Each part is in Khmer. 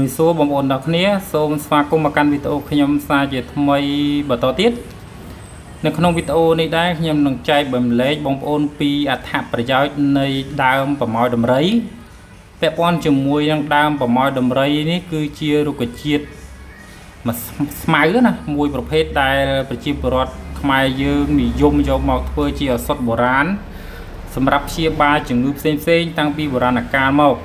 មីសួរបងប្អូនទាំងគ្នាសូមស្វាគមន៍មកកាន់វីដេអូខ្ញុំសារជាថ្មីបន្តទៀតនៅក្នុងវីដេអូនេះដែរខ្ញុំនឹងចែកបំលែងបងប្អូនពីអត្ថប្រយោជន៍នៃដើមប្រមោយដំរីពាក់ព័ន្ធជាមួយនឹងដើមប្រមោយដំរីនេះគឺជារុក្ខជាតិមួយស្មៅណាមួយប្រភេទដែលប្រជាពលរដ្ឋខ្មែរយើងនិយមយកមកធ្វើជាឱសថបុរាណសម្រាប់ព្យាបាលជំងឺផ្សេងៗតាំងពីបុរាណកាលមក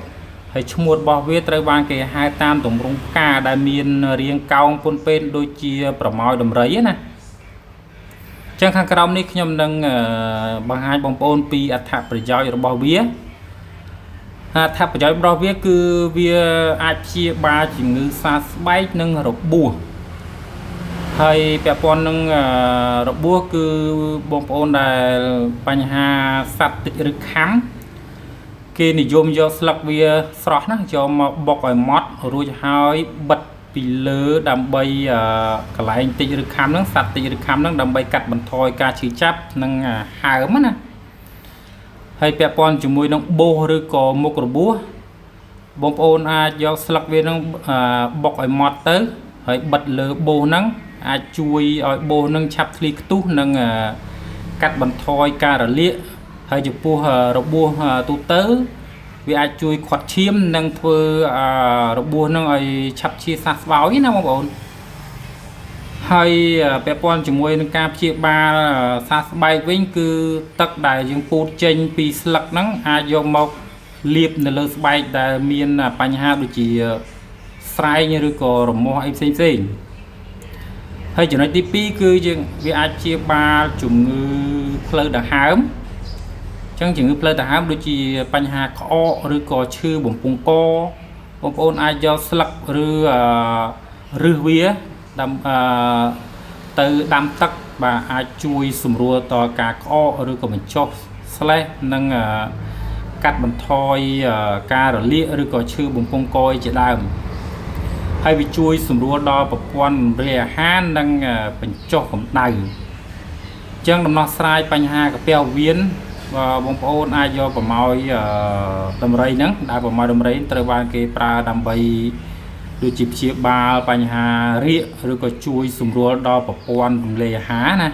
ហើយឈ្មោះរបស់វាត្រូវបានគេហៅតាមទម្រង់ផ្កាដែលមានរាងកោងពុនពេនដូចជាប្រមោយដំរីណាចឹងខាងក្រោមនេះខ្ញុំនឹងបង្ហាញបងប្អូនពីអត្ថប្រយោជន៍របស់វាអត្ថប្រយោជន៍របស់វាគឺវាអាចព្យាបាលជំងឺសើស្បែកនិងរបួសហើយពាក់ព័ន្ធនឹងរបួសគឺបងប្អូនដែលបញ្ហាសត្វតិចឬខាំគេនិយមយកស្លឹកវាស្រស់ណាយកមកបុកឲ្យម៉ត់រួចហើយបិទពីលើដើម្បីកន្លែងតិចឬខាំហ្នឹងសត្វតិចឬខាំហ្នឹងដើម្បីកាត់បន្ថយការឈឺចាប់និងហើមណាហើយពាក់ព័ន្ធជាមួយនឹងបោសឬក៏មុខរបួសបងប្អូនអាចយកស្លឹកវាហ្នឹងបុកឲ្យម៉ត់ទៅហើយបិទលើបោសហ្នឹងអាចជួយឲ្យបោសហ្នឹងឆាប់ធ្លីខ្ទុះនិងកាត់បន្ថយការរលាកហើយចំពោះរបួសទូទៅវាអាចជួយខាត់ឈាមនិងធ្វើរបួសនឹងឲ្យឆាប់ជាសះស្បើយណាបងប្អូនហើយពាក់ព័ន្ធជាមួយនឹងការព្យាបាលសះស្បែកវិញគឺទឹកដែលយើងពូតចេញពីស្លឹកហ្នឹងអាចយកមកលាបនៅលើស្បែកដែលមានបញ្ហាដូចជាស្រែងឬក៏រមាស់អីផ្សេងៗហើយចំណុចទី2គឺយើងវាអាចព្យាបាលជំងឺផ្លូវដង្ហើមចឹងជំងឺផ្លូវដង្ហើមដូចជាបញ្ហាក្អកឬក៏ឈឺបំពង់កបងប្អូនអាចយកស្លឹកឬរឹសវាទៅដាំទឹកបាទអាចជួយសម្រួលដល់ការក្អកឬក៏បញ្ចុះស្លេសនិងកាត់បន្ថយការរលាកឬក៏ឈឺបំពង់កជាដើមហើយវាជួយសម្រួលដល់ប្រព័ន្ធរំលាយអាហារនិងបញ្ចុះកម្ដៅចឹងដំណោះស្រាយបញ្ហាកាពះវៀនបងប្អូនអាចយកប្រមោយដំរីហ្នឹងដែលប្រមោយដំរីត្រូវបានគេប្រើដើម្បីដូចជាព្យាបាលបញ្ហារាគឬក៏ជួយសម្រួលដល់ប្រព័ន្ធរំលាយអាហារណា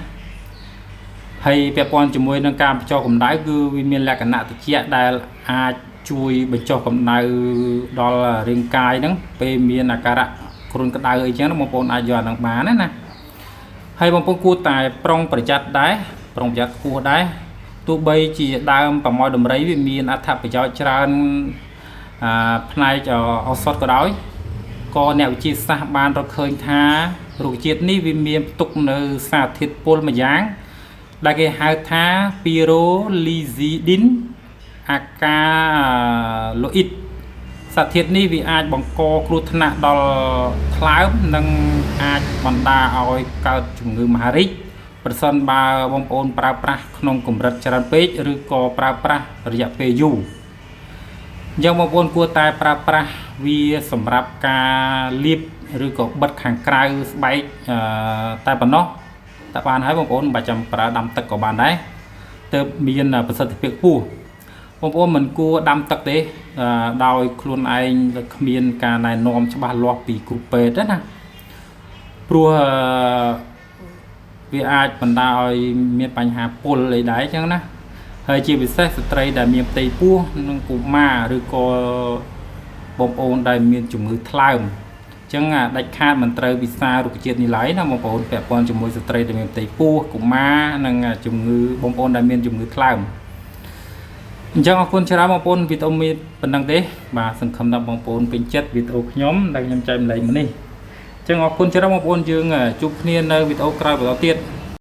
ហើយពាក់ព័ន្ធជាមួយនឹងការបញ្ចុះកម្ដៅគឺវាមានលក្ខណៈត្រជាក់ដែលអាចជួយបញ្ចុះកម្ដៅដល់រាងកាយហ្នឹងពេលមានអាការៈគ្រុនក្ដៅអីចឹងបងប្អូនអាចយកអាហ្នឹងបានណាហើយបងប្អូនគួរតែប្រុងប្រយ័ត្នដែរប្រុងប្រយ័ត្នខ្ពស់ដែរទោះបីជាដើមប្រមោយដំរីវាមានអត្ថប្រយោជន៍ច្រើនផ្នែកឱសថក៏ដោយក៏អ្នកវិទ្យាសាស្ត្របានរកឃើញថារុក្ខជាតិនេះវាមានផ្ទុកនៅសារធាតុពុលមួយយ៉ាងដែលគេហៅថាពីរ៉ូលីស៊ីឌីនអាកាឡូអ៊ីតសារធាតុនេះវាអាចបង្កគ្រោះថ្នាក់ដល់ថ្លើមនិងអាចបណ្ដាលឲ្យកើតជំងឺមហារីកប្រសិនបើបងប្អូនប្រើប្រាស់ក្នុងកម្រិតច្រើនពេកឬក៏ប្រើប្រាស់រយៈពេលយូរអញ្ចឹងបងប្អូនគួរតែប្រើប្រាស់វាសម្រាប់ការលាបឬក៏បិទខាងក្រៅស្បែកតែប៉ុណ្ណោះតែបានហើយបងប្អូនមិនបាច់ចាំប្រើដាំទឹកក៏បានដែរទើបមានប្រសិទ្ធភាពខ្ពស់បងប្អូនមិនគួរដាំទឹកទេដោយខ្លួនឯងគ្មានការណែនាំច្បាស់លាស់ពីគ្រូពេទ្យទេណាព្រោះវាអាចបណ្ដាលឲ្យមានបញ្ហាពុលអីដែរអញ្ចឹងណាហើយជាពិសេសស្ត្រីដែលមានផ្ទៃពោះនិងកុមារឬក៏បងប្អូនដែលមានជំងឺថ្លើមអញ្ចឹងដាច់ខាតមិនត្រូវពិសារុក្ខជាតិនេះឡើយណាបងប្អូនពាក់ព័ន្ធជាមួយស្ត្រីដែលមានផ្ទៃពោះកុមារនិងជំងឺបងប្អូនដែលមានជំងឺថ្លើមអញ្ចឹងអរគុណច្រើនបងប្អូនវីដេអូមានប៉ុណ្ណឹងទេបាទសង្ឃឹមថាបងប្អូនពេញចិត្តវីដេអូខ្ញុំដែលខ្ញុំចែកម្លែកមកនេះអញ្ចឹងអរគុណច្រើនបងប្អូនយើងជួបគ្នានៅវីដេអូក្រោយបន្តទៀត